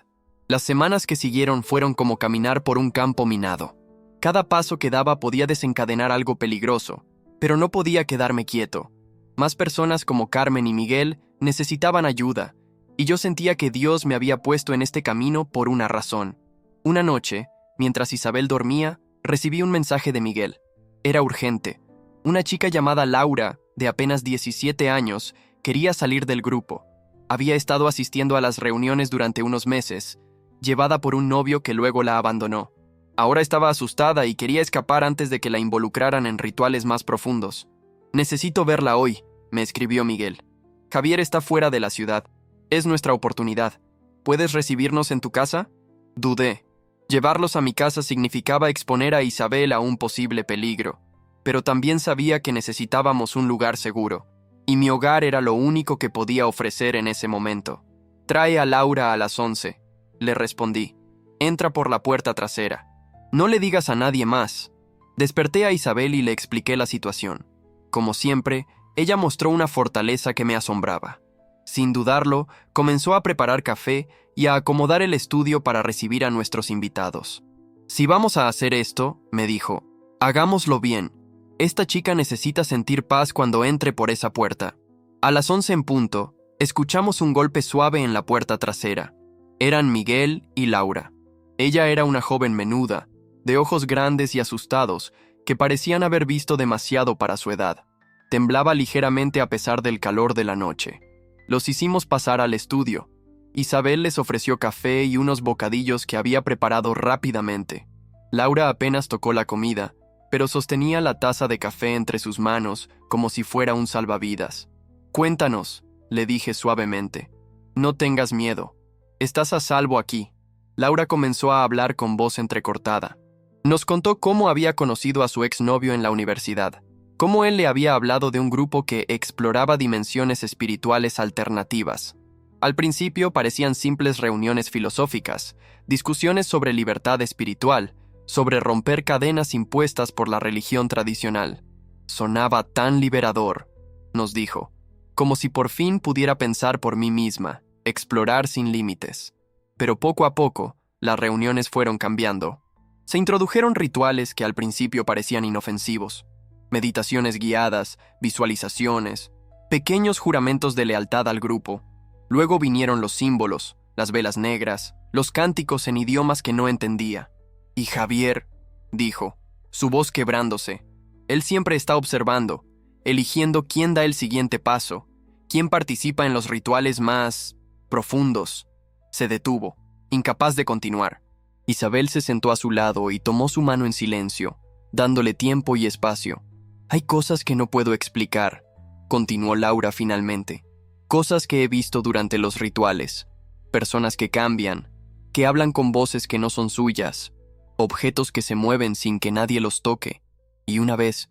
Las semanas que siguieron fueron como caminar por un campo minado. Cada paso que daba podía desencadenar algo peligroso, pero no podía quedarme quieto. Más personas como Carmen y Miguel necesitaban ayuda, y yo sentía que Dios me había puesto en este camino por una razón. Una noche, mientras Isabel dormía, recibí un mensaje de Miguel. Era urgente. Una chica llamada Laura, de apenas 17 años, quería salir del grupo. Había estado asistiendo a las reuniones durante unos meses, llevada por un novio que luego la abandonó. Ahora estaba asustada y quería escapar antes de que la involucraran en rituales más profundos. «Necesito verla hoy», me escribió Miguel. «Javier está fuera de la ciudad. Es nuestra oportunidad. ¿Puedes recibirnos en tu casa?» Dudé. Llevarlos a mi casa significaba exponer a Isabel a un posible peligro, pero también sabía que necesitábamos un lugar seguro, y mi hogar era lo único que podía ofrecer en ese momento. «Trae a Laura a las 11», le respondí. «Entra por la puerta trasera. No le digas a nadie más». Desperté a Isabel y le expliqué la situación. Como siempre, ella mostró una fortaleza que me asombraba. Sin dudarlo, comenzó a preparar café y a acomodar el estudio para recibir a nuestros invitados. «Si vamos a hacer esto», me dijo, «hagámoslo bien. Esta chica necesita sentir paz cuando entre por esa puerta». A las 11 en punto, escuchamos un golpe suave en la puerta trasera. Eran Miguel y Laura. Ella era una joven menuda, de ojos grandes y asustados, que parecían haber visto demasiado para su edad. Temblaba ligeramente a pesar del calor de la noche. Los hicimos pasar al estudio. Isabel les ofreció café y unos bocadillos que había preparado rápidamente. Laura apenas tocó la comida, pero sostenía la taza de café entre sus manos como si fuera un salvavidas. «Cuéntanos», le dije suavemente. «No tengas miedo. Estás a salvo aquí». Laura comenzó a hablar con voz entrecortada. Nos contó cómo había conocido a su exnovio en la universidad, cómo él le había hablado de un grupo que exploraba dimensiones espirituales alternativas. Al principio parecían simples reuniones filosóficas, discusiones sobre libertad espiritual, sobre romper cadenas impuestas por la religión tradicional. Sonaba tan liberador, nos dijo, como si por fin pudiera pensar por mí misma, explorar sin límites. Pero poco a poco, las reuniones fueron cambiando. Se introdujeron rituales que al principio parecían inofensivos. Meditaciones guiadas, visualizaciones, pequeños juramentos de lealtad al grupo. Luego vinieron los símbolos, las velas negras, los cánticos en idiomas que no entendía. «Y Javier», dijo, su voz quebrándose, «él siempre está observando, eligiendo quién da el siguiente paso, quién participa en los rituales más profundos». Se detuvo, incapaz de continuar. Isabel se sentó a su lado y tomó su mano en silencio, dándole tiempo y espacio. «Hay cosas que no puedo explicar», continuó Laura finalmente. «Cosas que he visto durante los rituales. Personas que cambian, que hablan con voces que no son suyas, objetos que se mueven sin que nadie los toque. Y una vez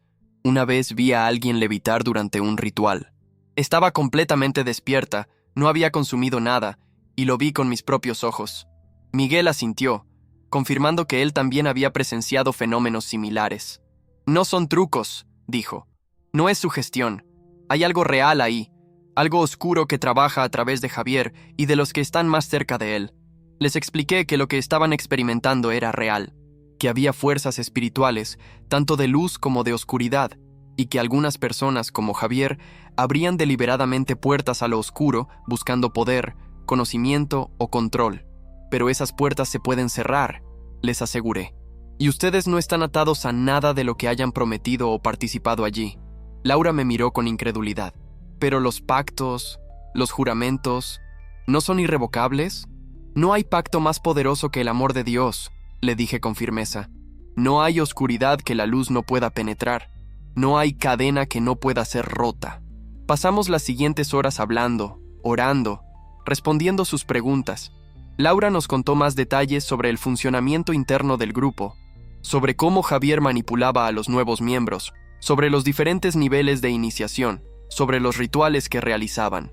vi a alguien levitar durante un ritual. Estaba completamente despierta, no había consumido nada, y lo vi con mis propios ojos». Miguel asintió. confirmando que él también había presenciado fenómenos similares. No son trucos, dijo. No es sugestión. Hay algo real ahí, algo oscuro que trabaja a través de Javier y de los que están más cerca de él. Les expliqué que lo que estaban experimentando era real, que había fuerzas espirituales, tanto de luz como de oscuridad, y que algunas personas, como Javier, abrían deliberadamente puertas a lo oscuro buscando poder, conocimiento o control. Pero esas puertas se pueden cerrar, les aseguré. Y ustedes no están atados a nada de lo que hayan prometido o participado allí. Laura me miró con incredulidad. ¿Pero los pactos, los juramentos, no son irrevocables? No hay pacto más poderoso que el amor de Dios, le dije con firmeza. No hay oscuridad que la luz no pueda penetrar. No hay cadena que no pueda ser rota. Pasamos las siguientes horas hablando, orando, respondiendo sus preguntas. Laura nos contó más detalles sobre el funcionamiento interno del grupo, sobre cómo Javier manipulaba a los nuevos miembros, sobre los diferentes niveles de iniciación, sobre los rituales que realizaban.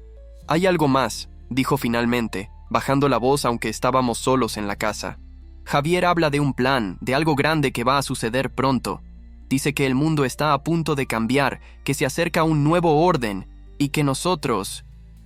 Hay algo más, dijo finalmente, bajando la voz aunque estábamos solos en la casa. Javier habla de un plan, de algo grande que va a suceder pronto. Dice que el mundo está a punto de cambiar, que se acerca un nuevo orden y que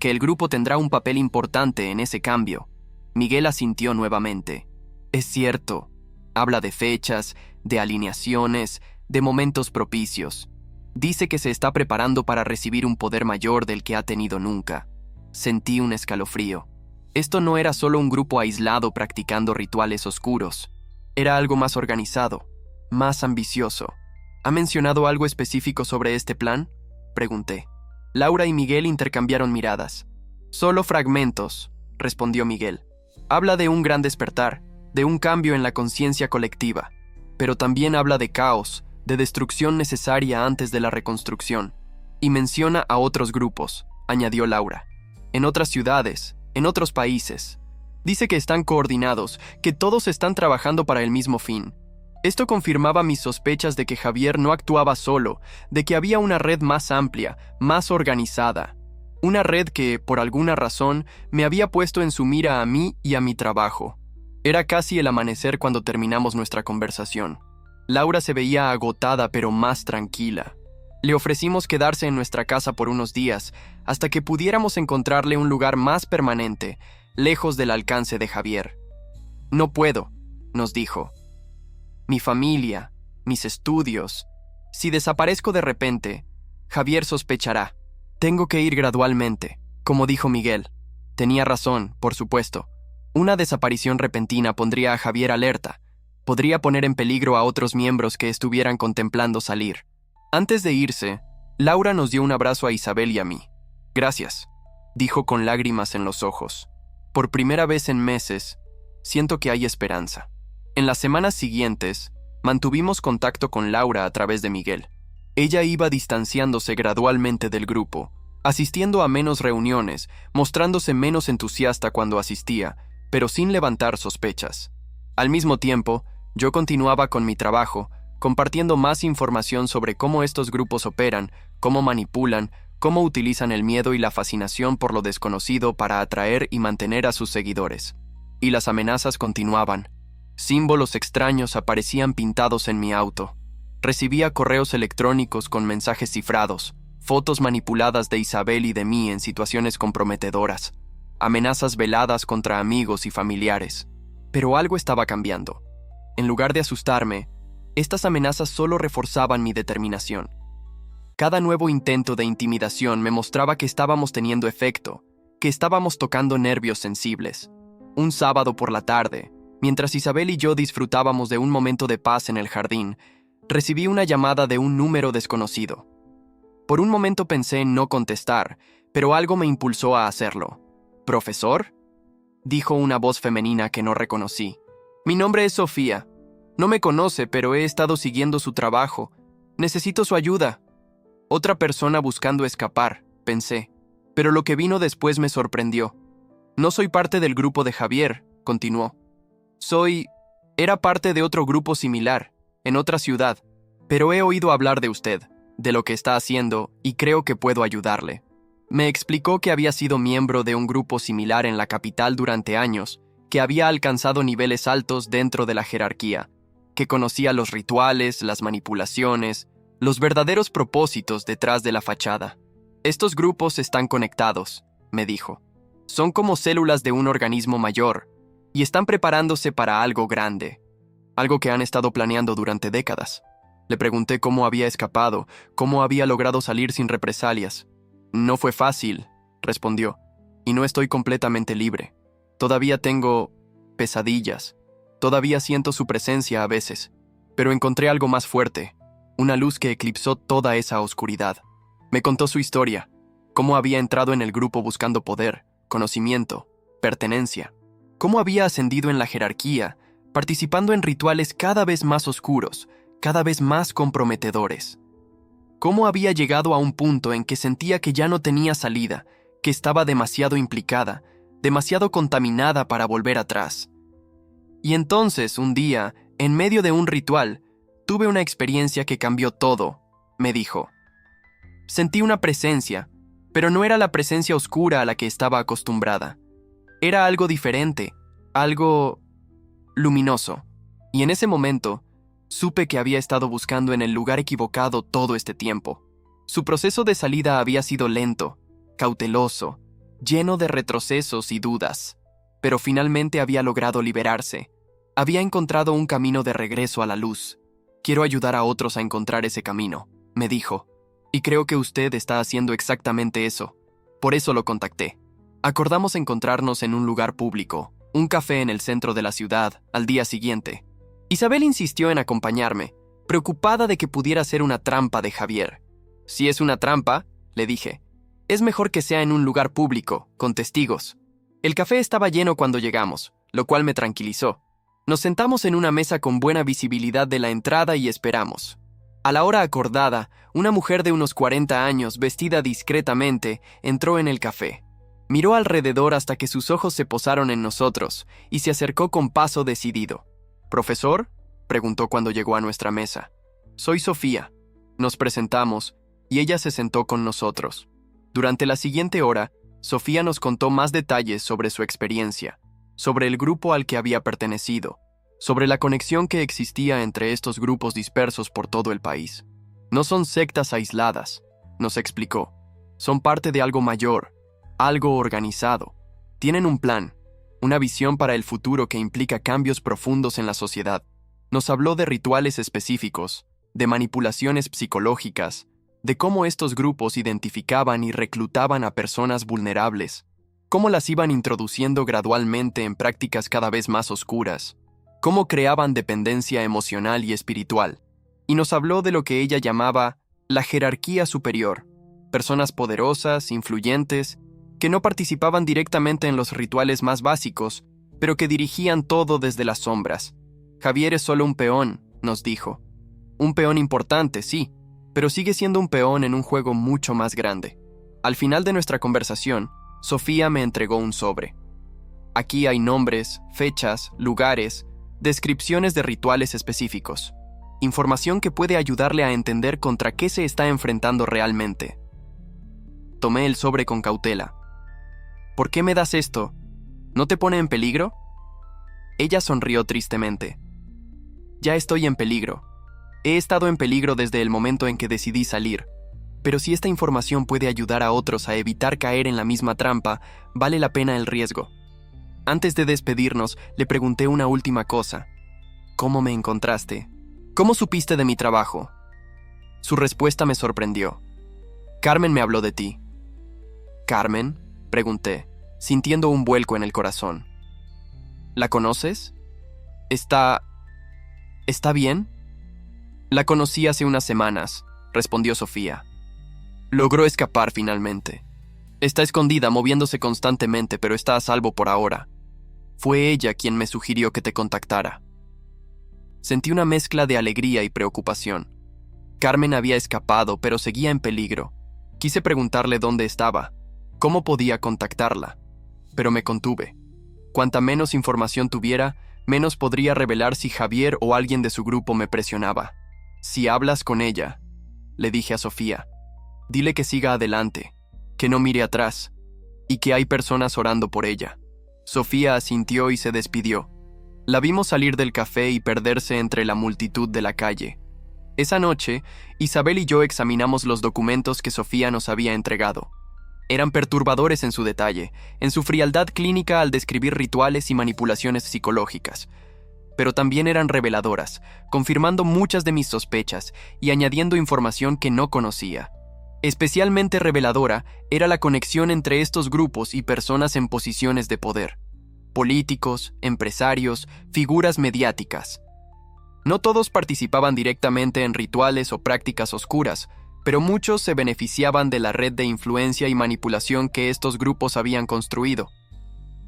que el grupo tendrá un papel importante en ese cambio. Miguel asintió nuevamente. Es cierto. Habla de fechas, de alineaciones, de momentos propicios. Dice que se está preparando para recibir un poder mayor del que ha tenido nunca. Sentí un escalofrío. Esto no era solo un grupo aislado practicando rituales oscuros. Era algo más organizado, más ambicioso. ¿Ha mencionado algo específico sobre este plan?, pregunté. Laura y Miguel intercambiaron miradas. Solo fragmentos, respondió Miguel. Habla de un gran despertar, de un cambio en la conciencia colectiva, pero también habla de caos, de destrucción necesaria antes de la reconstrucción. Y menciona a otros grupos, añadió Laura. En otras ciudades, en otros países. Dice que están coordinados, que todos están trabajando para el mismo fin. Esto confirmaba mis sospechas de que Javier no actuaba solo, de que había una red más amplia, más organizada. Una red que, por alguna razón, me había puesto en su mira a mí y a mi trabajo. Era casi el amanecer cuando terminamos nuestra conversación. Laura se veía agotada pero más tranquila. Le ofrecimos quedarse en nuestra casa por unos días, hasta que pudiéramos encontrarle un lugar más permanente, lejos del alcance de Javier. No puedo, nos dijo. Mi familia, mis estudios. Si desaparezco de repente, Javier sospechará. Tengo que ir gradualmente, como dijo Miguel. Tenía razón, por supuesto. Una desaparición repentina pondría a Javier alerta. Podría poner en peligro a otros miembros que estuvieran contemplando salir. Antes de irse, Laura nos dio un abrazo a Isabel y a mí. Gracias, dijo con lágrimas en los ojos. Por primera vez en meses, siento que hay esperanza. En las semanas siguientes, mantuvimos contacto con Laura a través de Miguel. Ella iba distanciándose gradualmente del grupo, asistiendo a menos reuniones, mostrándose menos entusiasta cuando asistía, pero sin levantar sospechas. Al mismo tiempo, yo continuaba con mi trabajo, compartiendo más información sobre cómo estos grupos operan, cómo manipulan, cómo utilizan el miedo y la fascinación por lo desconocido para atraer y mantener a sus seguidores. Y las amenazas continuaban. Símbolos extraños aparecían pintados en mi auto. Recibía correos electrónicos con mensajes cifrados, fotos manipuladas de Isabel y de mí en situaciones comprometedoras, amenazas veladas contra amigos y familiares. Pero algo estaba cambiando. En lugar de asustarme, estas amenazas solo reforzaban mi determinación. Cada nuevo intento de intimidación me mostraba que estábamos teniendo efecto, que estábamos tocando nervios sensibles. Un sábado por la tarde, mientras Isabel y yo disfrutábamos de un momento de paz en el jardín, recibí una llamada de un número desconocido. Por un momento pensé en no contestar, pero algo me impulsó a hacerlo. ¿Profesor?, dijo una voz femenina que no reconocí. Mi nombre es Sofía. No me conoce, pero he estado siguiendo su trabajo. Necesito su ayuda. Otra persona buscando escapar, pensé, pero lo que vino después me sorprendió. No soy parte del grupo de Javier, continuó. Era parte de otro grupo similar, en otra ciudad, pero he oído hablar de usted, de lo que está haciendo, y creo que puedo ayudarle. Me explicó que había sido miembro de un grupo similar en la capital durante años, que había alcanzado niveles altos dentro de la jerarquía, que conocía los rituales, las manipulaciones, los verdaderos propósitos detrás de la fachada. Estos grupos están conectados, me dijo. Son como células de un organismo mayor, y están preparándose para algo grande, algo que han estado planeando durante décadas. Le pregunté cómo había escapado, cómo había logrado salir sin represalias. No fue fácil, respondió, y no estoy completamente libre. Todavía tengo pesadillas, todavía siento su presencia a veces, pero encontré algo más fuerte, una luz que eclipsó toda esa oscuridad. Me contó su historia, cómo había entrado en el grupo buscando poder, conocimiento, pertenencia, cómo había ascendido en la jerarquía, participando en rituales cada vez más oscuros, cada vez más comprometedores. Cómo había llegado a un punto en que sentía que ya no tenía salida, que estaba demasiado implicada, demasiado contaminada para volver atrás. Y entonces, un día, en medio de un ritual, tuve una experiencia que cambió todo, me dijo. Sentí una presencia, pero no era la presencia oscura a la que estaba acostumbrada. Era algo diferente, algo luminoso. Y en ese momento, supe que había estado buscando en el lugar equivocado todo este tiempo. Su proceso de salida había sido lento, cauteloso, lleno de retrocesos y dudas, pero finalmente había logrado liberarse. Había encontrado un camino de regreso a la luz. Quiero ayudar a otros a encontrar ese camino, me dijo, y creo que usted está haciendo exactamente eso. Por eso lo contacté. Acordamos encontrarnos en un lugar público, un café en el centro de la ciudad, al día siguiente. Isabel insistió en acompañarme, preocupada de que pudiera ser una trampa de Javier. Si es una trampa, le dije, es mejor que sea en un lugar público, con testigos. El café estaba lleno cuando llegamos, lo cual me tranquilizó. Nos sentamos en una mesa con buena visibilidad de la entrada y esperamos. A la hora acordada, una mujer de unos 40 años, vestida discretamente, entró en el café. Miró alrededor hasta que sus ojos se posaron en nosotros y se acercó con paso decidido. ¿Profesor?, preguntó cuando llegó a nuestra mesa. Soy Sofía. Nos presentamos y ella se sentó con nosotros. Durante la siguiente hora, Sofía nos contó más detalles sobre su experiencia, sobre el grupo al que había pertenecido, sobre la conexión que existía entre estos grupos dispersos por todo el país. No son sectas aisladas, nos explicó. Son parte de algo mayor, algo organizado. Tienen un plan, una visión para el futuro que implica cambios profundos en la sociedad. Nos habló de rituales específicos, de manipulaciones psicológicas, de cómo estos grupos identificaban y reclutaban a personas vulnerables, cómo las iban introduciendo gradualmente en prácticas cada vez más oscuras, cómo creaban dependencia emocional y espiritual, y nos habló de lo que ella llamaba la jerarquía superior, personas poderosas, influyentes, que no participaban directamente en los rituales más básicos, pero que dirigían todo desde las sombras. Javier es solo un peón, nos dijo. Un peón importante, sí, pero sigue siendo un peón en un juego mucho más grande. Al final de nuestra conversación, Sofía me entregó un sobre. Aquí hay nombres, fechas, lugares, descripciones de rituales específicos. Información que puede ayudarle a entender contra qué se está enfrentando realmente. Tomé el sobre con cautela. ¿Por qué me das esto? ¿No te pone en peligro? Ella sonrió tristemente. Ya estoy en peligro. He estado en peligro desde el momento en que decidí salir. Pero si esta información puede ayudar a otros a evitar caer en la misma trampa, vale la pena el riesgo. Antes de despedirnos, le pregunté una última cosa. ¿Cómo me encontraste? ¿Cómo supiste de mi trabajo? Su respuesta me sorprendió. Carmen me habló de ti. ¿Carmen?, pregunté, sintiendo un vuelco en el corazón. ¿La conoces? ¿Está bien? La conocí hace unas semanas, respondió Sofía. Logró escapar finalmente. Está escondida, moviéndose constantemente, pero está a salvo por ahora. Fue ella quien me sugirió que te contactara. Sentí una mezcla de alegría y preocupación. Carmen había escapado, pero seguía en peligro. Quise preguntarle dónde estaba, cómo podía contactarla, pero me contuve. Cuanta menos información tuviera, menos podría revelar si Javier o alguien de su grupo me presionaba. Si hablas con ella, le dije a Sofía, dile que siga adelante, que no mire atrás, y que hay personas orando por ella. Sofía asintió y se despidió. La vimos salir del café y perderse entre la multitud de la calle. Esa noche, Isabel y yo examinamos los documentos que Sofía nos había entregado. Eran perturbadores en su detalle, en su frialdad clínica al describir rituales y manipulaciones psicológicas. Pero también eran reveladoras, confirmando muchas de mis sospechas y añadiendo información que no conocía. Especialmente reveladora era la conexión entre estos grupos y personas en posiciones de poder. Políticos, empresarios, figuras mediáticas. No todos participaban directamente en rituales o prácticas oscuras, pero muchos se beneficiaban de la red de influencia y manipulación que estos grupos habían construido.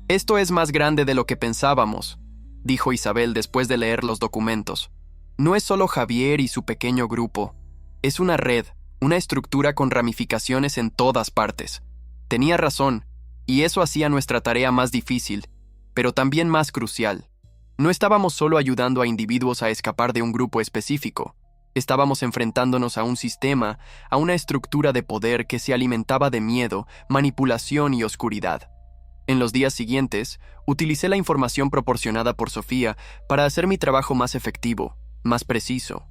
«Esto es más grande de lo que pensábamos», dijo Isabel después de leer los documentos. «No es solo Javier y su pequeño grupo. Es una red, una estructura con ramificaciones en todas partes». Tenía razón, y eso hacía nuestra tarea más difícil, pero también más crucial. No estábamos solo ayudando a individuos a escapar de un grupo específico. Estábamos enfrentándonos a un sistema, a una estructura de poder que se alimentaba de miedo, manipulación y oscuridad. En los días siguientes, utilicé la información proporcionada por Sofía para hacer mi trabajo más efectivo, más preciso.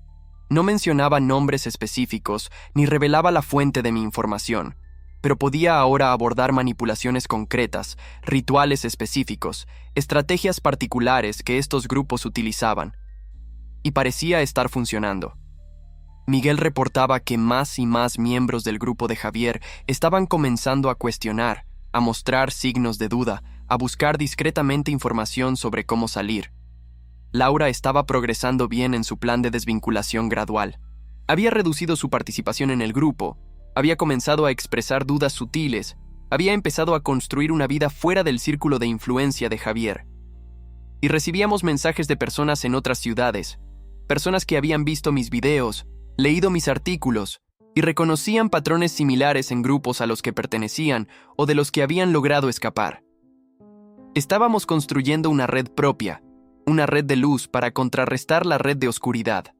No mencionaba nombres específicos ni revelaba la fuente de mi información, pero podía ahora abordar manipulaciones concretas, rituales específicos, estrategias particulares que estos grupos utilizaban. Y parecía estar funcionando. Miguel reportaba que más y más miembros del grupo de Javier estaban comenzando a cuestionar, a mostrar signos de duda, a buscar discretamente información sobre cómo salir. Laura estaba progresando bien en su plan de desvinculación gradual. Había reducido su participación en el grupo, había comenzado a expresar dudas sutiles, había empezado a construir una vida fuera del círculo de influencia de Javier. Y recibíamos mensajes de personas en otras ciudades, personas que habían visto mis videos, leído mis artículos, y reconocían patrones similares en grupos a los que pertenecían o de los que habían logrado escapar. Estábamos construyendo una red propia, una red de luz para contrarrestar la red de oscuridad.